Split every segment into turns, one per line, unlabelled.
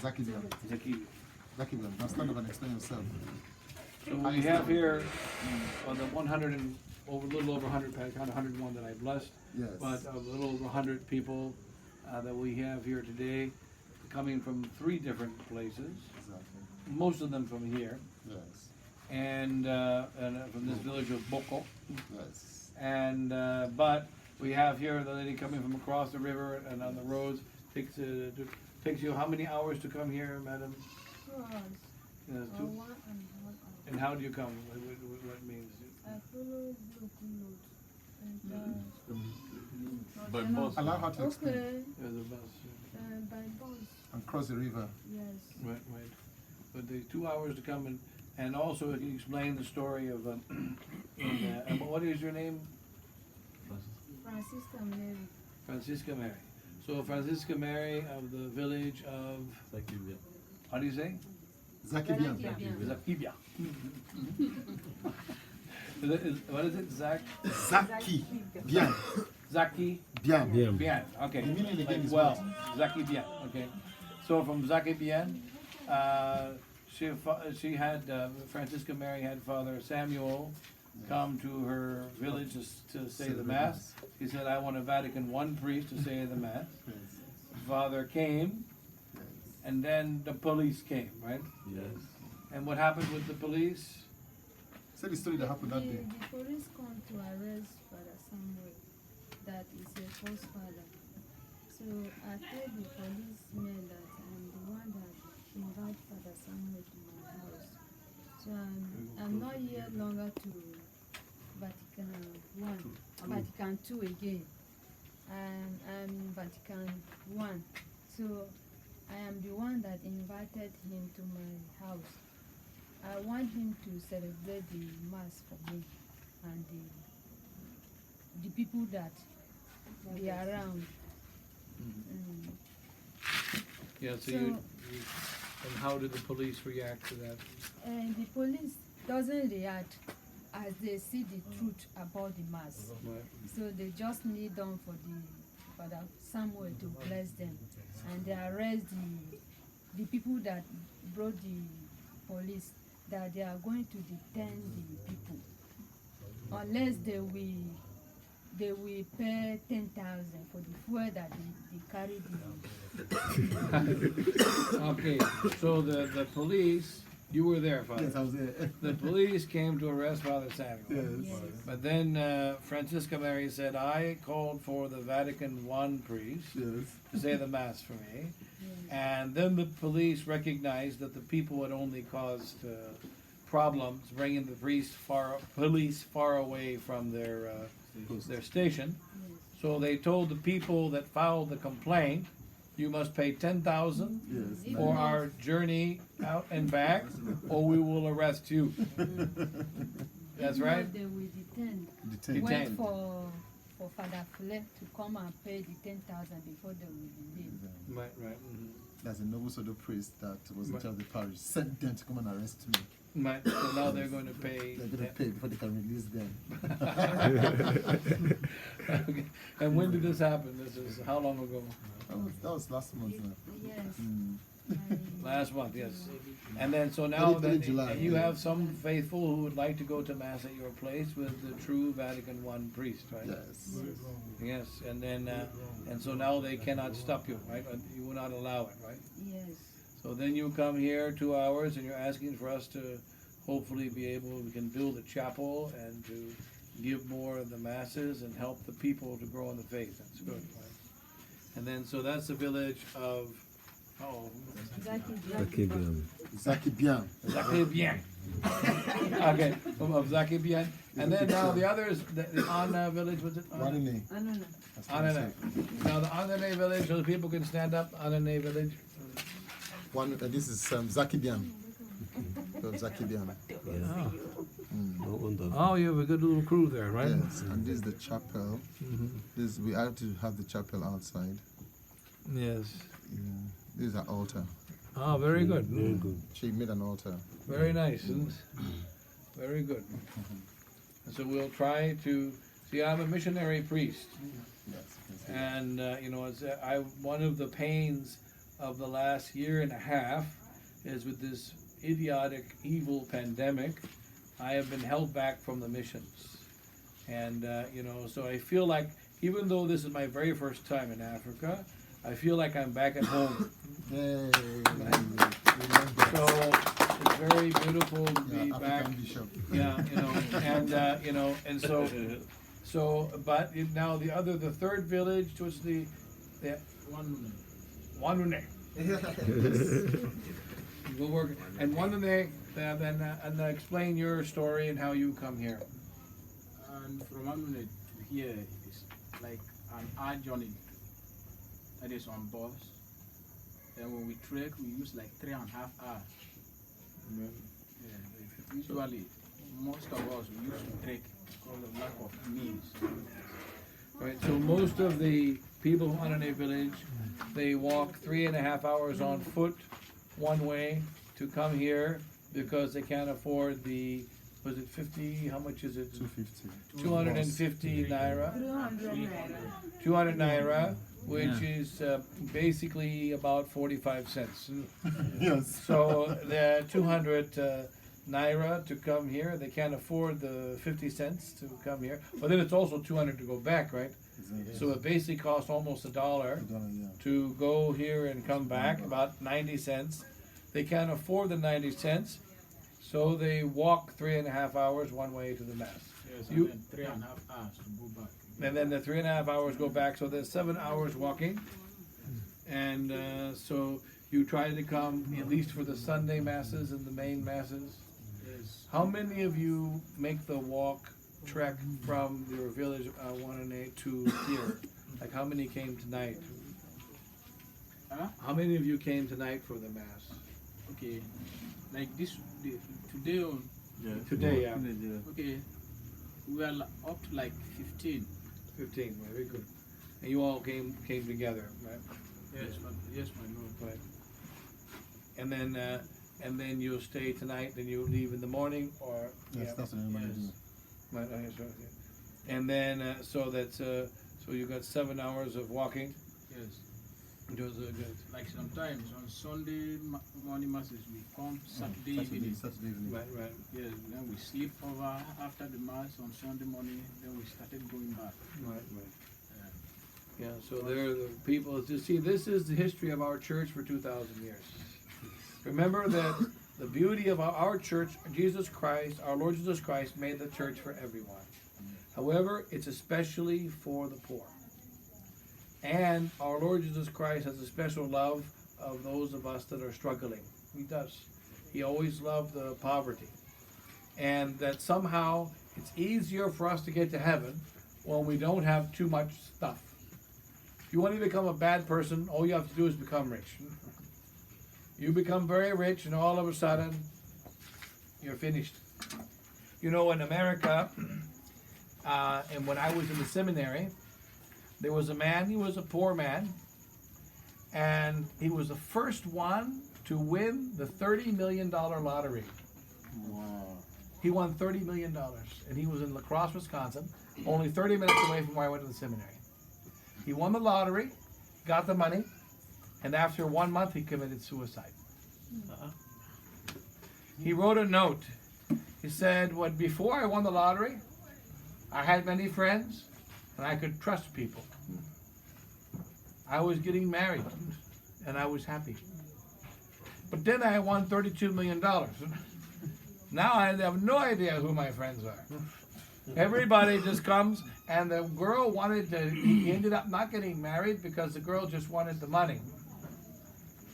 Zakibian.
Zakibian.
Zakibian. Now stand up and explain yourself.
So we have here on the 100 and over, a little over 100, I count 101 that I blessed.
Yes.
But a little over 100 people that we have here today, coming from 3 different places.
Exactly.
Most of them from here,
Yes.
and from this village of Gboko.
Yes.
And but we have here the lady coming from across the river and on the roads. Takes you how many hours to come here, madam?
2 hours.
Yes,
Or 1.5 hours.
And how do you come? What means?
I follow Gboko road.
By bus.
Allow her to explain.
Okay.
There's a bus.
By bus.
And cross the river.
Yes.
Right. But the 2 hours to come and also you can explain the story of and what is your name?
Francisca Mary.
Francisca Mary. So Francisca Mary of the village of, how do you say?
Zakibian.
Zakibia. What is it?
Zaki. Bien.
Zaki?
Bien.
Bien. Okay.
The meaning again
Like
is
well.
what?
Zaki Bien. Okay. So from Zaki Bien, she had Francisca Mary had Father Samuel come to her village to say the mass. He said, "I want a Vatican I priest to say the mass."
Yes.
Father came,
Yes.
and then the police came, right?
Yes.
And what happened with the police?
Say the story that happened that day.
The police come to arrest Father Samuel. That is a false father. So I told the policemen that I'm the one that invite Father Samuel to my house. So I'm not here longer to Vatican I, Vatican II again. And I'm in Vatican I. So I am the one that invited him to my house. I want him to celebrate the mass for me and the people that be around.
Yeah. So you and how did the police react to that?
And the police doesn't react as they see the truth about the mass.
Right.
So they just kneel down for the Samuel to bless them, and they arrest the people that brought the police. That they are going to detain the people unless they will pay 10,000 for the fuel that they carry.
Okay. So the police, you were there, Father.
Yes, I was there.
The police came to arrest Father Samuel.
Yes.
But then Francisca Mary said, I called for the Vatican I priest
Yes.
to say the mass for me. And then the police recognized that the people had only caused problems, bringing the police far away from their station. So they told the people that filed the complaint, you must pay 10,000
Yes.
for our journey out and back, or we will arrest you. That's
If
right?
not, they will detain.
Detained.
Wait
Detained.
for Father Fle to come and pay the 10,000 before they will be leave.
Right.
There's a noble sort of priest that was in
Right.
charge of the parish. Sent them to come and arrest me.
Right. So now they're going to pay.
They're going to pay before they can release them.
Okay. And when did this happen? This is how long ago?
That was last month now.
Yes.
Mm.
Last month, yes. And then so now
Early
that
July,
you
yeah.
have some faithful who would like to go to mass at your place with the true Vatican I priest, right?
Yes.
Yes. And then and so now they cannot stop you, right? You will not allow it, right?
Yes.
So then you come here 2 hours and you're asking for us to hopefully we can build a chapel and to give more of the masses and help the people to grow in the faith. That's good, right? And then so that's the village of
Zakibian.
Zaki Bien. Okay, of Zaki Bien. And then now the others, the Anna village, was it?
Wanene.
Anane. Now the Anane village, so the people can stand up, Anane village.
This is Zakibian. Zakibian.
Oh, you have a good little crew there, right?
Yes, and this is the chapel. We have to have the chapel outside.
Yes.
Yeah. This is an altar.
Oh, very good.
Very good.
She made an altar.
Very nice. Very good. And so we'll try to see. I'm a missionary priest,
Yes.
and it's one of the pains of the last year and a half is with this idiotic, evil pandemic, I have been held back from the missions. And, so I feel like, even though this is my very first time in Africa, I feel like I'm back at home.
Yay.
So it's very beautiful to be back.
Bishop.
Yeah, and so, but now the third village was the Wanune. We'll work, and Wanune, and explain your story and how you come here.
And from Benue to here is like an hour journey. That is on bus. Then when we trek, we use like 3.5 hours. Yeah, usually, most of us we used to trek because of lack of means.
Right, so most of the people in Wanune village, they walk 3.5 hours on foot one way to come here because they can't afford the, was it 50, how much is it?
250.
250 naira.
200 naira.
200 naira, which is basically about 45 cents.
Yes.
So the 200 naira to come here, they can't afford the 50 cents to come here. But then it's also 200 to go back, right? So it basically costs almost $1 to go here and come back, about 90 cents. They can't afford the 90 cents, so they walk 3.5 hours one way to the mass.
Yes, and then 3.5 hours to go back.
And then the 3.5 hours go back, so there's 7 hours walking. And so you try to come at least for the Sunday masses and the main masses.
Yes.
How many of you make the trek from your village, Wanane, to here? Like how many came tonight?
Huh?
How many of you came tonight for the mass?
Okay, like today on.
Today, yeah.
Okay, we are up to like 15.
15, very good. And you all came together, right?
Yes, my lord.
Right. And then you'll stay tonight, then you leave in the morning, or
Yes, that's what everybody do.
Right, okay, so, okay. And then so that's so you got 7 hours of walking.
Yes.
It was good.
Like sometimes on Sunday morning masses we come Saturday evening.
Saturday evening.
Right.
Yes, then we sleep over after the mass on Sunday morning. Then we started going back.
Right. Yeah, so they're the people. You see, this is the history of our church for 2,000 years. Remember that the beauty of our church, Jesus Christ, our Lord Jesus Christ, made the church for everyone. However, it's especially for the poor. And our Lord Jesus Christ has a special love of those of us that are struggling. He does. He always loved the poverty. And that somehow it's easier for us to get to heaven when we don't have too much stuff. If you want to become a bad person, all you have to do is become rich. You become very rich, and all of a sudden, you're finished. You know, in America, and when I was in the seminary, there was a man, he was a poor man, and he was the first one to win the $30 million lottery.
Wow.
He won $30 million, and he was in La Crosse, Wisconsin, only 30 minutes away from where I went to the seminary. He won the lottery, got the money, and after 1 month, he committed suicide. He wrote a note. He said, before I won the lottery, I had many friends, and I could trust people. I was getting married, and I was happy. But then I won $32 million. Now I have no idea who my friends are. Everybody just comes, and the girl he ended up not getting married because the girl just wanted the money.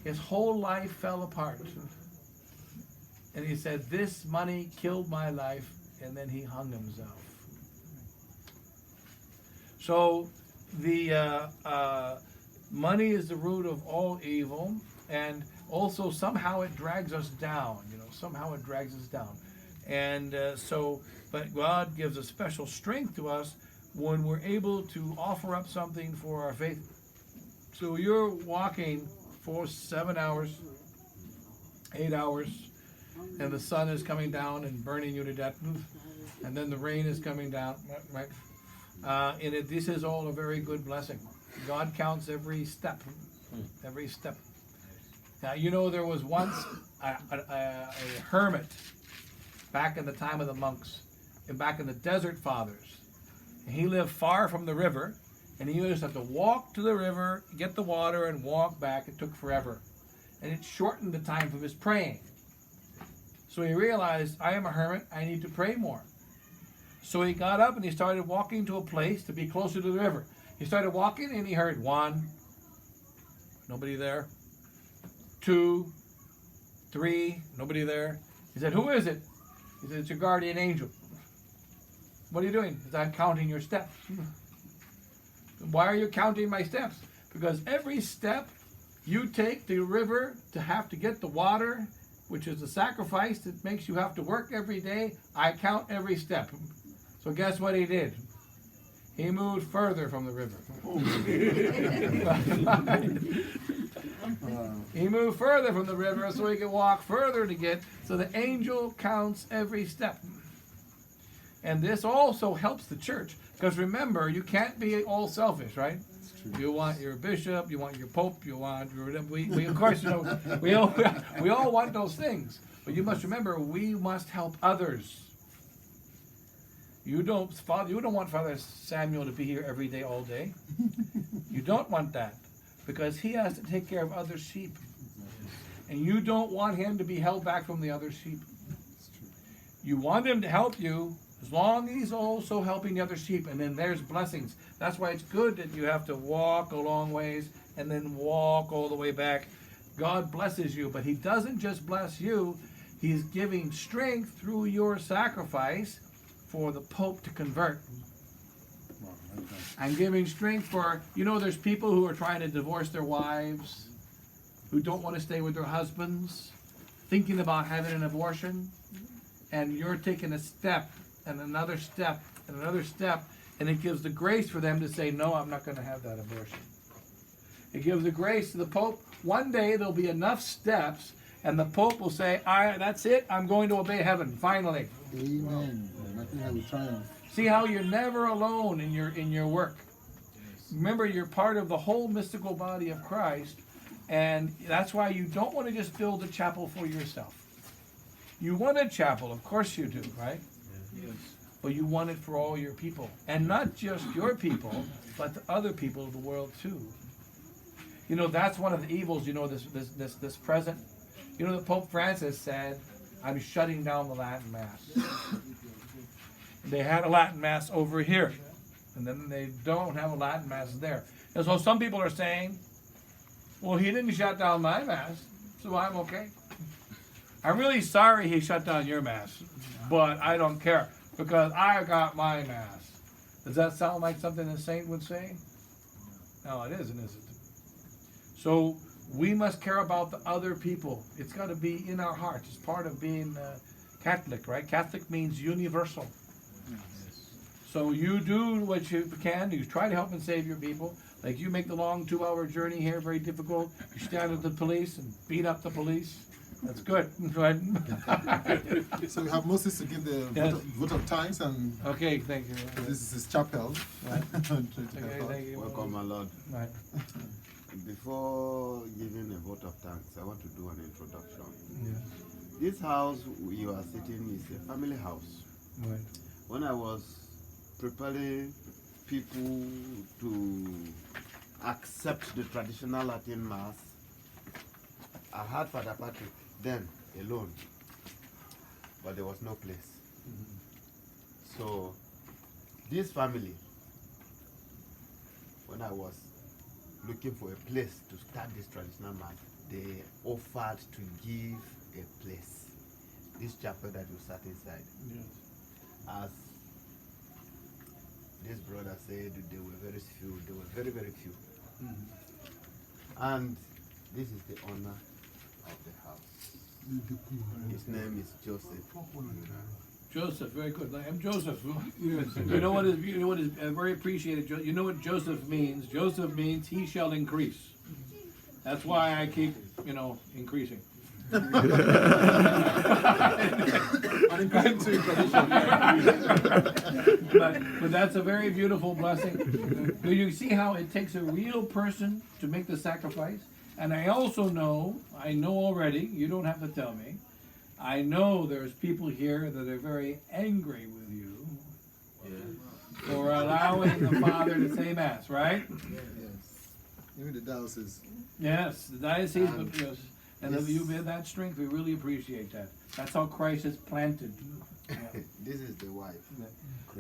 His whole life fell apart. And he said, this money killed my life, and then he hung himself. So the money is the root of all evil, and also somehow it drags us down. Somehow it drags us down. And but God gives a special strength to us when we're able to offer up something for our faith. So you're walking for 7 hours, 8 hours, and the sun is coming down and burning you to death, and then the rain is coming down, right? This is all a very good blessing. God counts every step, Now, you know, there was once a hermit back in the time of the monks and back in the desert fathers. And he lived far from the river, and he used to have to walk to the river, get the water, and walk back. It took forever. And it shortened the time of his praying. So he realized, I am a hermit, I need to pray more. So he got up and he started walking to a place to be closer to the river. He started walking and he heard 1, nobody there. 2, 3, nobody there. He said, who is it? He said, it's your guardian angel. What are you doing? He said, I'm counting your steps. Why are you counting my steps? Because every step you take to the river to have to get the water, which is the sacrifice that makes you have to work every day, I count every step. So guess what he did? He moved further from the river. He moved further from the river so he could walk further to get, so the angel counts every step. And this also helps the church, because remember, you can't be all selfish, right? You want your bishop, you want your pope, you want we of course, you know, we all want those things. But you must remember, we must help others. You don't want Father Samuel to be here every day, all day. You don't want that, because he has to take care of other sheep. And you don't want him to be held back from the other sheep. You want him to help you, as long as he's also helping the other sheep, and then there's blessings. That's why it's good that you have to walk a long ways and then walk all the way back. God blesses you, but he doesn't just bless you, he's giving strength through your sacrifice for the Pope to convert. I'm giving strength for, you know, there's people who are trying to divorce their wives, who don't want to stay with their husbands, thinking about having an abortion, and you're taking a step and another step and another step, and it gives the grace for them to say, no, I'm not going to have that abortion. It gives the grace to the Pope. One day there'll be enough steps, and the Pope will say, that's it, I'm going to obey heaven, finally.
Amen. Nothing that we triumph.
See how you're never alone in your work. Remember, you're part of the whole mystical body of Christ, and that's why you don't want to just build a chapel for yourself. You want a chapel, of course you do, right? Yes. But you want it for all your people, and not just your people, but the other people of the world too. You know, that's one of the evils. You know, this present. You know, that Pope Francis said, "I'm shutting down the Latin Mass." They had a Latin Mass over here, and then they don't have a Latin Mass there. And so some people are saying, "Well, he didn't shut down my Mass, so I'm okay." I'm really sorry he shut down your Mass, but I don't care, because I got my Mass. Does that sound like something a saint would say? No, it isn't, is it? So we must care about the other people. It's got to be in our hearts. It's part of being Catholic, right? Catholic means universal. So you do what you can. You try to help and save your people. Like you make the long 2-hour journey here, very difficult. You stand with the police and beat up the police. That's good. Go ahead.
So we have Moses to give the vote of thanks, and
okay, thank you.
this is his chapel.
Right. Okay, thank you.
Welcome, my Lord.
Right.
Before giving a vote of thanks, I want to do an introduction.
Yeah.
This house you are sitting is a family house.
Right.
When I was preparing people to accept the traditional Latin Mass, I had Father Patrick then alone, but there was no place. So this family, when I was looking for a place to start this traditional mass, they offered to give a place. This chapel that you sat inside.
Yes.
As this brother said, there were very few. There were very, very few. And this is the owner of the house. His name is Joseph.
Joseph, very good. I'm Joseph. You know what is very appreciated. You know what Joseph means? Joseph means he shall increase. That's why I keep, increasing. But that's a very beautiful blessing. Do you see how it takes a real person to make the sacrifice? And I also know, I know already, you don't have to tell me, I know there's people here that are very angry with you for allowing the father to say mass, right?
Yes. Even the diocese.
Yes, the diocese,
And
but yes, and if you have that strength, we really appreciate that. That's how Christ is planted. Yeah.
This is the wife,
Very-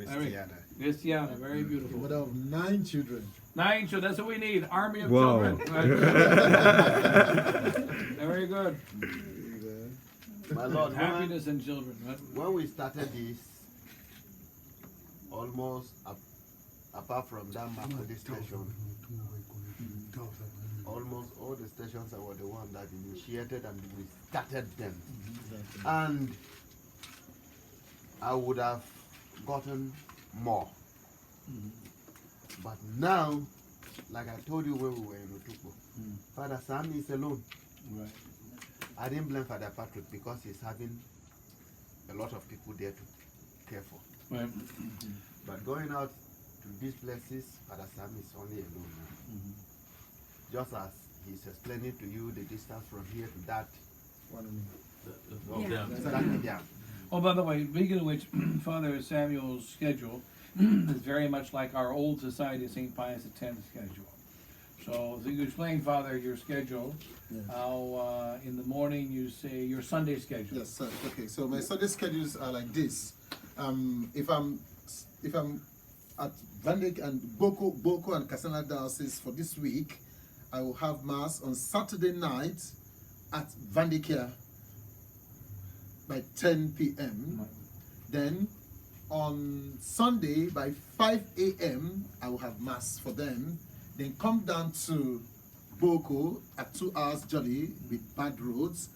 Christiana.
Christiana, very beautiful.
Mother of 9 children.
9, so that's what we need, army of
Wow.
children. Very good.
My Lord,
Happiness in children. Right?
when we started this, almost apart from that Makodi station, almost all the stations were the one that initiated and we started them. And I would have gotten more. But now, like I told you when we were in Otukpo, Father Sam is alone.
Right.
I didn't blame Father Patrick because he's having a lot of people there to care for.
Right.
But going out to these places, Father Sam is only alone now. Just as he's explaining to you the distance from here to that. Exactly, yeah.
Oh, by the way, speaking of which, Father Samuel's schedule is very much like our old Society of St. Pius X schedule. So you explain, Father, your schedule,
Yes.
how in the morning you say your Sunday schedule.
Yes, sir. Okay, so my Sunday schedules are like this. If I'm at Vandik and Gboko and Kasana diocese for this week, I will have mass on Saturday night at Vandikia by 10 p.m. Then on Sunday by 5 a.m. I will have mass for them. Then come down to Gboko at 2 hours journey with bad roads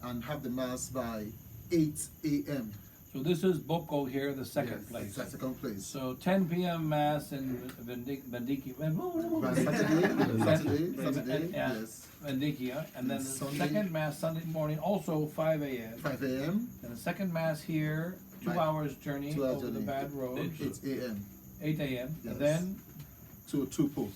and have the mass by 8 a.m.
So this is Gboko here, the second place.
That's the second place.
So 10 p.m. mass in Vendikia.
Saturday, yes.
Vendikia, and then the
Sunday.
second mass Sunday morning, also 5 a.m.
5 a.m.
And the second mass here, 2
Right.
hours journey
2 hours
over the
journey.
bad road,
8 a.m.
8 a.m.
Yes.
And then,
to Tupo.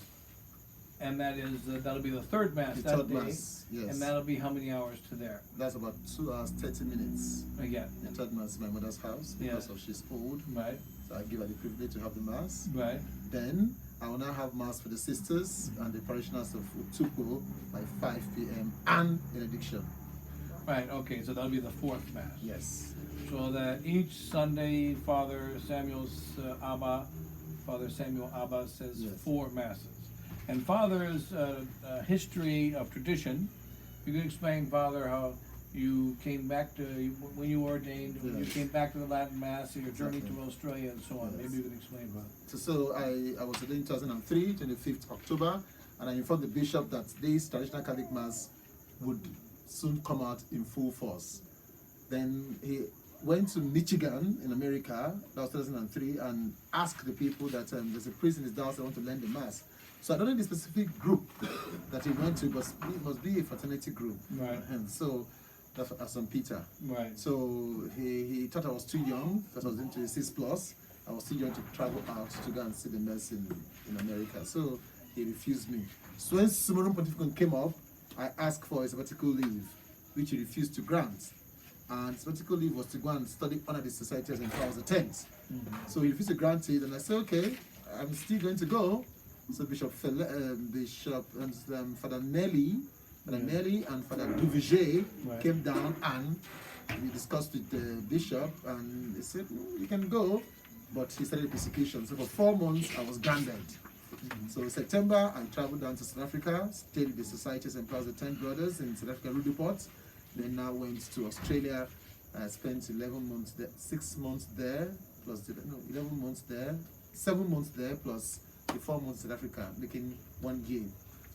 and that is that'll be the third mass
The
that
third
day,
mass, yes.
and that'll be how many hours to there?
That's about 2 hours, 30 minutes.
Again,
The third mass is my mother's house because
Yeah.
of she's old.
right,
So I give her the privilege to have the mass.
right.
Then I will now have mass for the sisters and the parishioners of Tupo by 5 p.m. and benediction.
Right, okay, so that'll be the fourth mass.
Yes.
So that each Sunday, Father Samuel Abba says
Yes.
4 masses. And Father's history of tradition, you can explain, Father, how you came back to, when you were ordained, when you
Yes.
came back to the Latin Mass, your journey
Exactly.
to Australia and so on.
Yes.
Maybe you can explain, Father.
So I was ordained in 2003, 25th October, and I informed the bishop that this traditional Catholic Mass would soon come out in full force. Then he went to Michigan in America, that was 2003, and asked the people that there's a priest in his diocese that want to learn the Mass. So I don't know the specific group that he went to, but it must be a fraternity group.
Right.
And so that's at St. Peter.
Right.
So he thought I was too young, because I was into 6+. I was too young to travel out to go and see the Mass in America. So he refused me. So when Summorum Pontificum came up, I asked for a sabbatical leave, which he refused to grant. And sabbatical leave was to go and study under the Society as in Charles X. So he refused to grant it, and I said, okay, I'm still going to go. So Bishop and Father Nelly and Father Duviger
Right.
came down, and we discussed with the bishop, and he said, you can go, but he started persecution. So for 4 months, I was grounded. So in September, I traveled down to South Africa, stayed with the Society and Plus the 10 Brothers in South Africa, Rudeport. Then now went to Australia. I spent 11 months there, 6 months there, plus 11 months there, 7 months there, plus the 4 months in South Africa, making 1 year.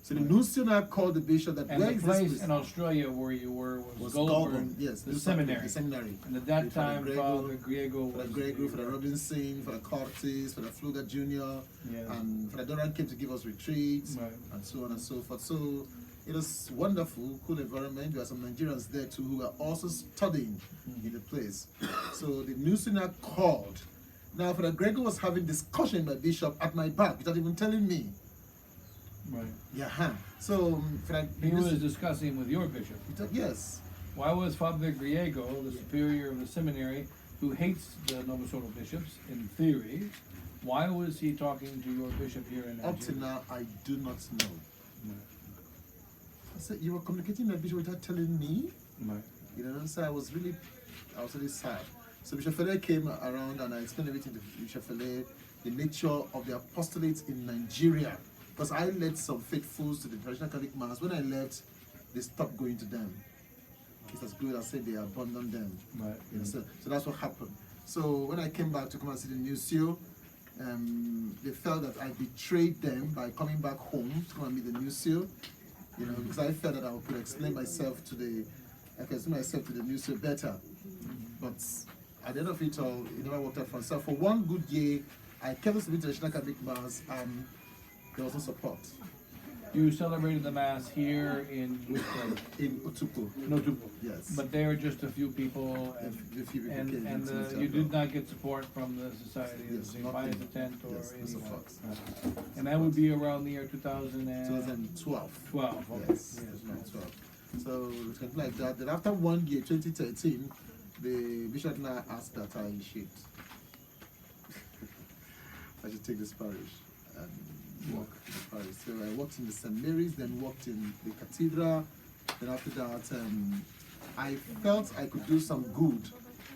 So the nuncio now called the bishop that
And
where
the
is
place
this
in Australia where you were was
Goulburn,
Goulburn,
yes,
the
this
seminary.
The seminary.
And at that
With Father
time,
Grego,
Father Griego
Father
was
Gregory, Father Robinson, Father Curtis, Father Fluger Jr.,
Yeah.
and Father Doran came to give us retreats,
Right.
and so on and so forth. So it was wonderful, cool environment. There were some Nigerians there too who were also studying in the place. So the nuncio called. Now Father Gregor was having discussion with my bishop at my back without even telling me.
Right.
Yeah. So,
He was discussing with your bishop.
yes.
Why was Father Griego, the superior of the seminary, who hates the Novosoto bishops, in theory, why was he talking to your bishop here in
Up to
Nigeria?
now, I do not know. I said, you were communicating with Bishop without telling me?
Right.
You know, so I was really sad. So Bishop Fele came around and I explained everything to Bishop Fele, the nature of the apostolate in Nigeria. Because I led some faithfuls to the traditional Catholic Mass. When I left, they stopped going to them. It's as good as said they abandoned them.
Right.
You know, so that's what happened. So when I came back to come and see the nuncio, they felt that I betrayed them by coming back home to come and meet the nuncio. You know, because I felt that I could explain myself to the nuncio better. But at the end of it all, it never worked out for myself. For one good year, I kept us to the Traditional Catholic Mass, and there was no support.
You celebrated the Mass here in which place?
In Otupo.
No, Tupo.
Yes.
But there were just a few people,
A few people
and
came into the
you
temple.
did not get support from the Society of
Yes,
St.
nothing.
Pius X or
Yes, no
anyone.
support.
Right. And that would be around the year 2012.
2012.
Okay.
Yes, 2012. So it's kind of like that. Then after 1 year, 2013, the bishop now asked that I should take this parish and work in the parish. So I worked in the St. Mary's, then worked in the cathedral. Then after that, I felt I could do some good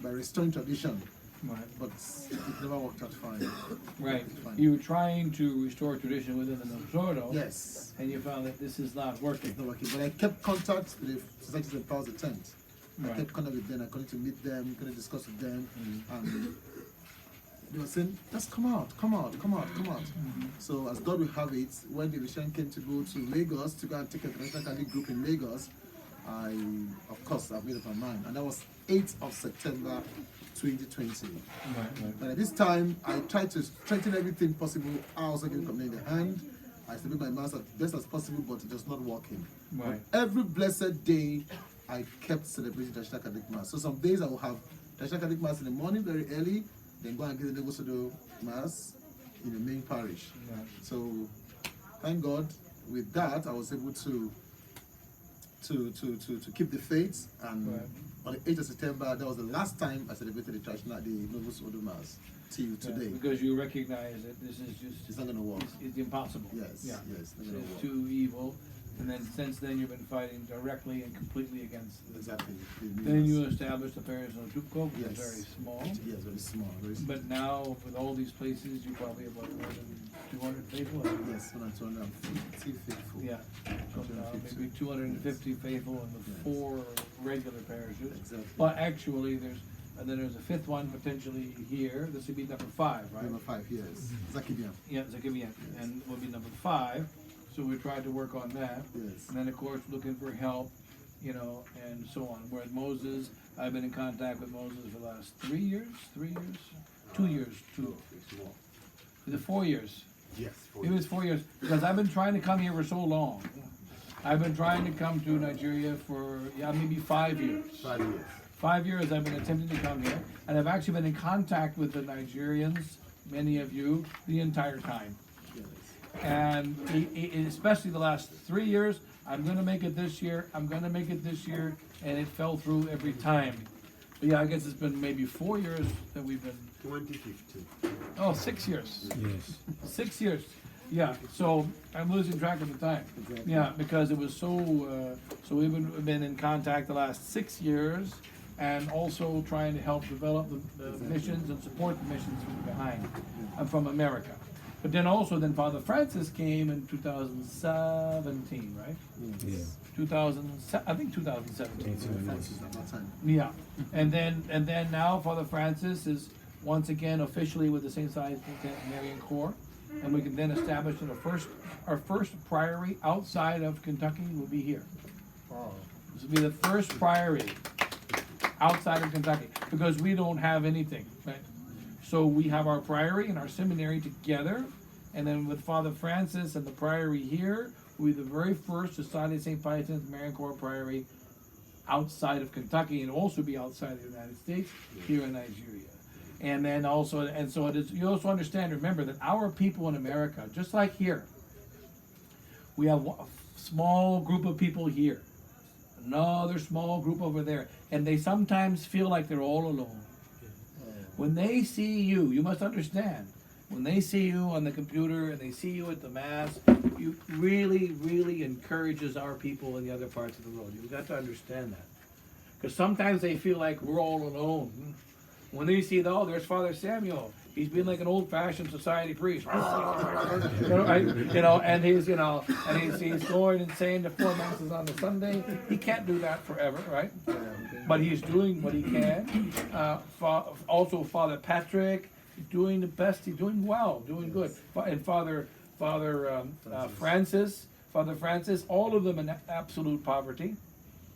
by restoring tradition,
Right.
but it never worked out fine.
Right.
Fine.
You were trying to restore tradition within the Novosoto.
Yes.
And you found that this is not working.
It's not working. But I kept contact with the Society of St. Pius X. I
Right.
kept contact with them. I continued to meet them, continued to discuss with them, and they were saying, "Just come out." So as God will have it, when the mission came to go to Lagos to go and take a international Catholic group in Lagos, I made up my mind, and that was 8th of September, 2020.
Right.
And at this time, I tried to strengthen everything possible. I also gave communion in the hand. I celebrated my mass as best as possible, but it was not working.
Right.
But every blessed day, I kept celebrating Traditional Catholic Mass. So some days I will have Traditional Catholic Mass in the morning very early, then go and get the Novosoto Mass in the main parish.
Right.
So thank God, with that I was able to keep the faith, and
Right.
on the 8th of September, that was the last time I celebrated the Novosoto Mass till today.
Because you recognize that this is just
It's not going to work.
it's impossible.
Yes,
Yeah.
yes, not gonna
It's
work.
too evil. And then since then you've been fighting directly and completely against it.
Exactly.
Then you established the parish of Tupko, which is
Yes.
very small.
Yes, very small. Very small.
But now with all these places, you probably have like more than 200 faithful.
Yes, 250 faithful.
Yeah. So now maybe 250 faithful in the
Yes.
4 regular parishes.
Exactly.
But actually there's a 5th one potentially here. This would be number 5, right?
Number 5, yes. Zakibian.
Yeah, Zakibian, and will be number 5. So we tried to work on that.
Yes.
And then of course looking for help, and so on. Whereas Moses, I've been in contact with Moses for the last 3 years, 2 years,
It's more.
the 4 years.
Yes.
It was 4 years, because I've been trying to come here for so long. I've been trying to come to Nigeria for, maybe 5 years.
5 years.
5 years I've been attempting to come here, and I've actually been in contact with the Nigerians, many of you, the entire time.
Yes.
And especially the last 3 years, I'm gonna make it this year, and it fell through every time. But yeah, I guess it's been maybe 4 years that we've been,
2015.
6 years.
Yes.
6 years, yeah, so I'm losing track of the time.
Exactly.
Yeah, because it was so we've been in contact the last 6 years, and also trying to help develop the missions and support the missions from behind. I'm from America. But then Father Francis came in 2017, right?
Yeah.
2017.
Francis at that time.
Yeah, and then now Father Francis is once again officially with the St. Marian Corps, and we can then establish that our first priory outside of Kentucky will be here.
Wow.
This will be the first priory outside of Kentucky, because we don't have anything, right? So we have our priory and our seminary together, and then with Father Francis and the priory here, we'll be the very first Society of St. Pius X Marian Corps priory outside of Kentucky, and also be outside of the United States, here in Nigeria. And then also, and so it is, you also understand, remember that our people in America, just like here, we have small group of people here, another small group over there, and they sometimes feel like they're all alone. When they see you, you must understand, when they see you on the computer and they see you at the Mass, you really, really encourages our people in the other parts of the world. You've got to understand that. Because sometimes they feel like we're all alone. When they see, oh, there's Father Samuel. He's been like an old-fashioned society priest. And he's going and saying the 4 masses on the Sunday. He can't do that forever, right? But he's doing what he can. Also, Father Patrick, he's doing the best. He's doing well, doing good. And Father Francis, all of them in absolute poverty.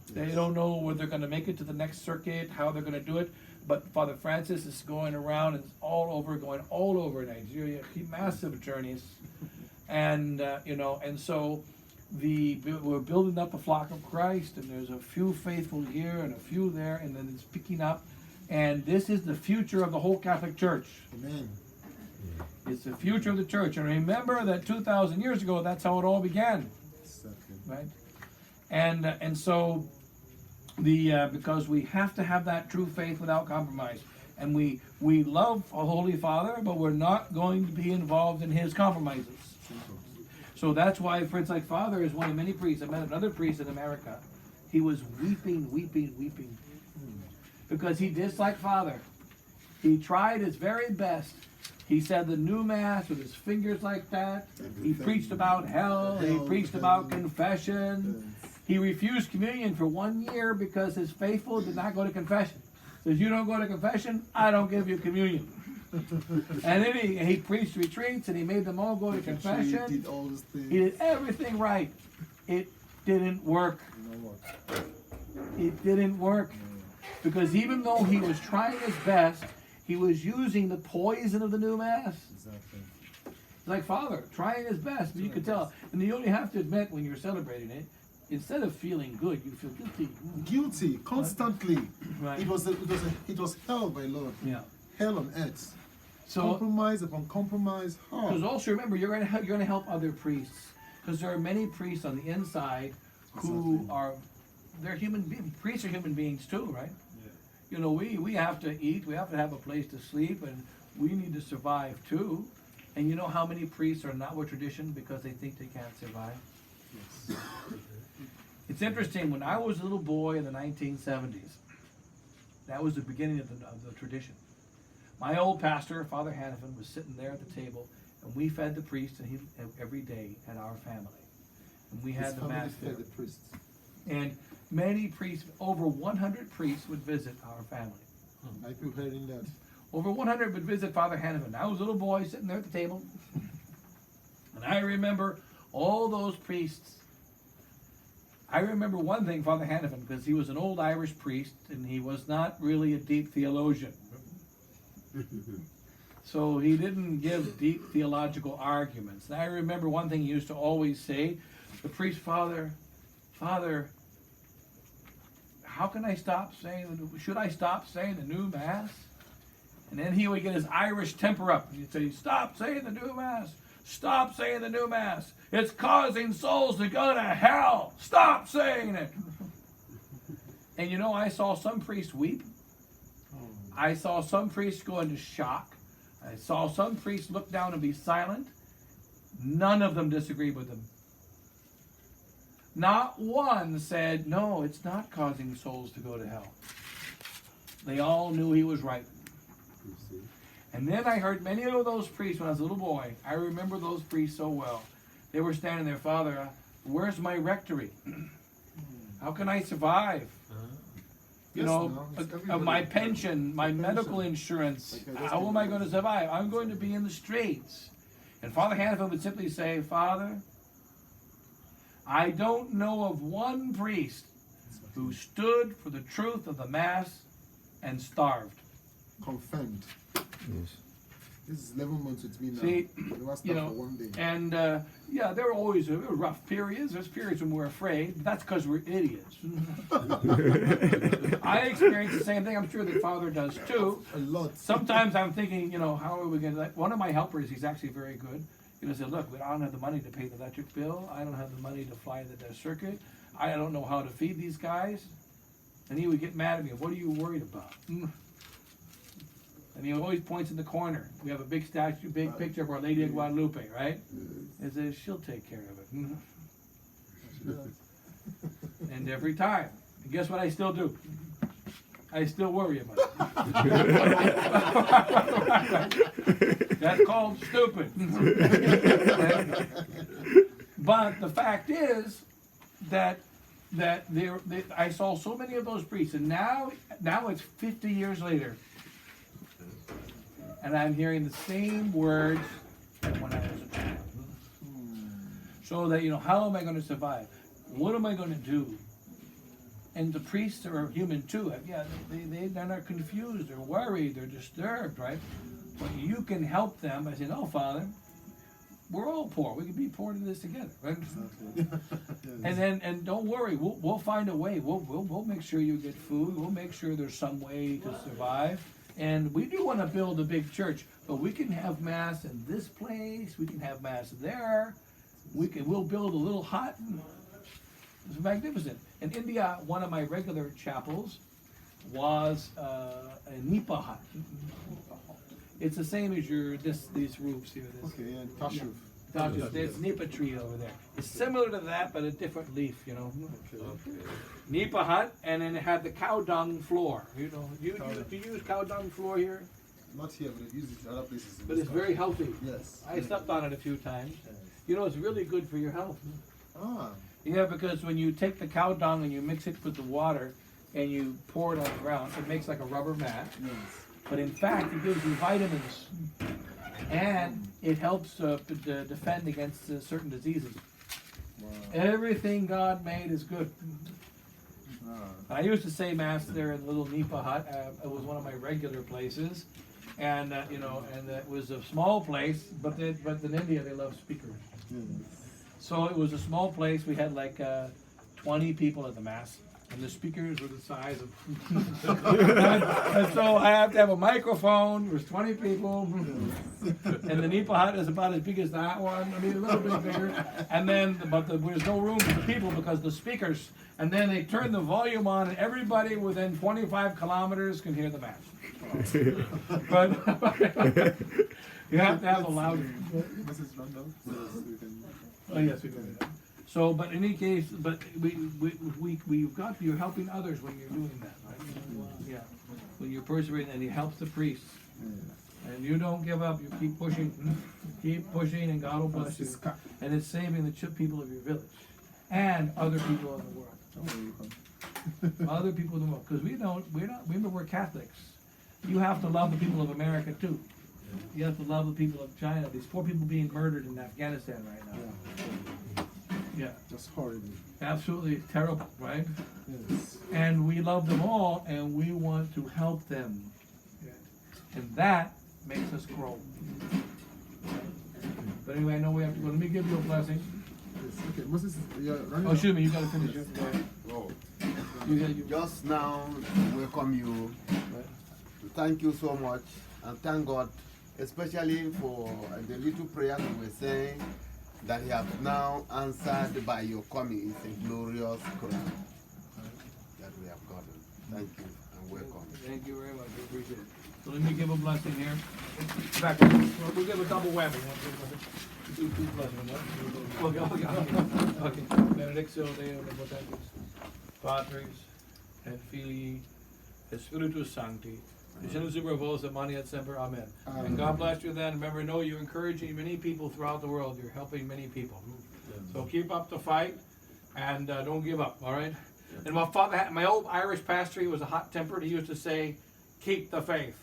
They don't know whether they're going to make it to the next circuit, how they're going to do it. But Father Francis is going around and going all over Nigeria, massive journeys, and and so we're building up a flock of Christ, and there's a few faithful here and a few there, and then it's picking up, and this is the future of the whole Catholic Church.
Amen.
It's the future of the church, and remember that 2,000 years ago, that's how it all began,
Exactly.
right? And so. Because we have to have that true faith without compromise, and we love a Holy Father, but we're not going to be involved in his compromises. So that's why, for instance, like Father is one of many priests. I met another priest in America. He was weeping, because he disliked Father. He tried his very best. He said the new Mass with his fingers like that. He preached about hell. He preached about confession. He refused communion for 1 year because his faithful did not go to confession. Says, you don't go to confession, I don't give you communion. And then he preached retreats and he made them all go to confession.
He did all those things.
He did everything right. It didn't work. It didn't work. Because even though he was trying his best, he was using the poison of the new Mass.
Exactly.
It's like Father, trying his best, but you could tell. And you only have to admit when you're celebrating it, instead of feeling good, you feel guilty.
Guilty constantly.
Right.
It was hell, my Lord.
Yeah.
Hell on earth.
So,
Compromise upon compromise.
because also remember, you're going to help other priests, because there are many priests on the inside who
Exactly.
they're human beings. Priests are human beings too, right? Yeah. We have to eat, we have to have a place to sleep, and we need to survive too. And you know how many priests are not with tradition because they think they can't survive?
Yes.
It's interesting, when I was a little boy in the 1970s, that was the beginning of the tradition. My old pastor, Father Hannafin, was sitting there at the table, and we fed the priest every day at our family. And we had
His
the
family
Mass
fed
there.
the priests.
And many priests, over 100 priests would visit our family.
I feel hearing that.
Over 100 would visit Father Hannafin. I was a little boy sitting there at the table, and I remember all those priests. I remember one thing, Father Hannafin, because he was an old Irish priest, and he was not really a deep theologian. So he didn't give deep theological arguments. And I remember one thing he used to always say, the priest, Father, how can I should I stop saying the new Mass? And then he would get his Irish temper up, and he'd say, stop saying the new Mass. Stop saying the new Mass. It's causing souls to go to hell. Stop saying it. And I saw some priests weep. I saw some priests go into shock. I saw some priests look down and be silent. None of them disagreed with him. Not one said, no, it's not causing souls to go to hell. They all knew he was right. And then I heard many of those priests when I was a little boy. I remember those priests so well. They were standing there, Father, where's my rectory? How can I survive? My pension, my medical insurance. How am I going to survive? I'm going to be in the streets. And Father Hannafin would simply say, Father, I don't know of one priest who stood for the truth of the Mass and starved.
Confirmed.
Yes.
This is 11 months with me now.
See,
It was for one day.
and there were always rough periods. There's periods when we're afraid, but that's because we're idiots. I experience the same thing. I'm sure that Father does too.
A lot.
Sometimes I'm thinking, how are we going to? One of my helpers, he's actually very good, say, look, I don't have the money to pay the electric bill. I don't have the money to fly the circuit. I don't know how to feed these guys. And he would get mad at me. What are you worried about? And he always points in the corner. We have a big statue, big picture of Our Lady of Guadalupe, right? And says, she'll take care of it. And every time. And guess what I still do? I still worry about it. That's called stupid. But the fact is that I saw so many of those priests, and now it's 50 years later, and I'm hearing the same words that when I was a child. So that, how am I going to survive? What am I going to do? And the priests are human too. Yeah, they're not confused, they're worried, they're disturbed, right? But you can help them by saying, oh, Father, we're all poor. We can be poor in this together, right? And don't worry, we'll find a way. We'll make sure you get food. We'll make sure there's some way to survive. And we do want to build a big church, but we can have mass in this place. We can have mass there. We'll build a little hut. It's magnificent. In India, one of my regular chapels was a nipa hut. It's the same as these roofs here.
Okay, yeah, tash roof.
There's nipa tree over there. It's similar to that, but a different leaf,
Okay.
Nipa hut, and then it had the cow dung floor. Do you use cow dung floor here?
Not here, but I've used it in other places.
But it's very healthy.
Yes.
I slept on it a few times. It's really good for your health.
Ah.
Yeah, because when you take the cow dung and you mix it with the water and you pour it on the ground, it makes like a rubber mat.
Yes.
But in fact, it gives you vitamins, and it helps defend against certain diseases.
Wow.
Everything God made is good.
Ah.
I used to say mass there in the little nipa hut. It was one of my regular places, and and it was a small place. But in India they love speakers.
Yes.
So it was a small place. We had like 20 people at the mass, and the speakers were the size of. and so I have to have a microphone. There's 20 people, and the nipa hut is about as big as that one. I mean, a little bit bigger. And then, there's no room for the people because the speakers. And then they turn the volume on, and everybody within 25 kilometers can hear the mass. But you have to have a loud.
Mrs. Randall.
Oh yes, we can. So, but in any case, you're helping others when you're doing that, right? Yeah, when you're persevering, and it helps the priests. And you don't give up. You keep pushing, and God will bless you. And it's saving the people of your village and other people in the world. Other people in the world, because we're Catholics. You have to love the people of America too. You have to love the people of China. These poor people being murdered in Afghanistan right now. Yeah.
Just horrible.
Absolutely terrible, right?
Yes.
And we love them all, and we want to help them. And that makes us grow. But anyway, I know we have to go. Let me give you a blessing.
Yes. Okay, Moses, you're running.
Oh, shoot me, you gotta finish it.
Oh.
You
Just now, welcome you. Thank you so much, and thank God, especially for the little prayer we were saying that He has now answered by your coming. It's a glorious crown that we have gotten. Thank you and welcome.
Thank you very much. We appreciate it. So let me give a blessing here. Back. We'll give a double whammy. Two blessings. Okay. Benedictio Dei omnipotentis, Patris et Filii et Spiritus Sancti. Super vos et mani et semper. Amen. And God bless you then. Remember, you're encouraging many people throughout the world. You're helping many people. So keep up the fight and don't give up, all right? And my old Irish pastor, he was a hot-tempered. He used to say, keep the faith.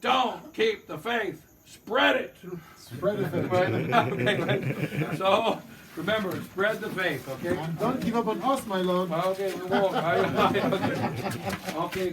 Don't keep the faith. Spread it.
Spread the faith.
Right? So remember, spread the faith, okay?
And don't give up on us, my Lord.
Okay, we won't. Okay.